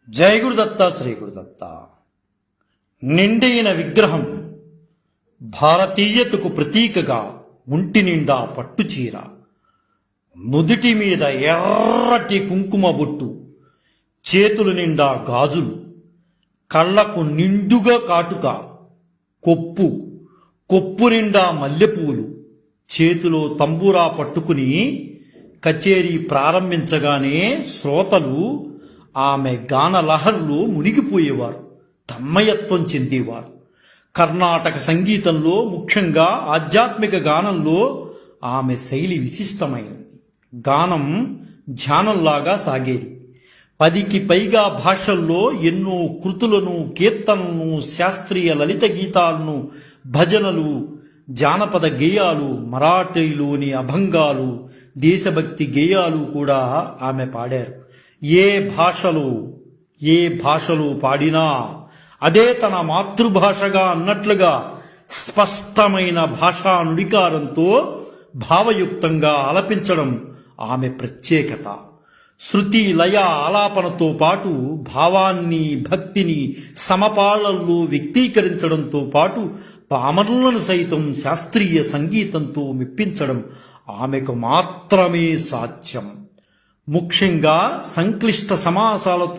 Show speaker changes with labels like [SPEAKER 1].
[SPEAKER 1] జై గురుదత్త శ్రీ గురుదత్త. నిండైన విగ్రహం భారతీయతకు ప్రతీకగా ఒంటి నిండా పట్టుచీర, నుదుటి మీద ఎర్రటి కుంకుమ బొట్టు, చేతులు నిండా గాజులు, కళ్ళకు నిండుగా కాటుక, కొప్పు నిండా మల్లెపూలు, చేతిలో తంబూరా పట్టుకుని కచేరీ ప్రారంభించగానే శ్రోతలు ఆమె గానలహర్లో మునిగిపోయేవారు, తన్మయత్వం చెందేవారు. కర్ణాటక సంగీతంలో, ముఖ్యంగా ఆధ్యాత్మిక గానంలో ఆమె శైలి విశిష్టమైనది. గానం ధ్యానంలాగా సాగేది. 10కి పైగా భాషల్లో ఎన్నో కృతులను, కీర్తనలను, శాస్త్రీయ లలిత గీతాలను, భజనలు, జానపద గేయాలు, మరాఠీలోని అభంగాలు, దేశభక్తి గేయాలు కూడా ఆమె పాడారు. ఏ భాషలో పాడినా అదే తన మాతృభాషగా అన్నట్లుగా స్పష్టమైన భాషా నుడికారంతో భావయుక్తంగా ఆలపించడం ఆమె ప్రత్యేకత. శృతి, లయ, ఆలాపనతో పాటు భావాన్ని, భక్తిని సమపాళ్లలో వ్యక్తీకరించడంతో పాటు పామరులను సైతం శాస్త్రీయ సంగీతంతో మెప్పించడం ఆమెకు మాత్రమే సాధ్యం. ముఖ్యంగా సంక్లిష్ట సమాసాలతో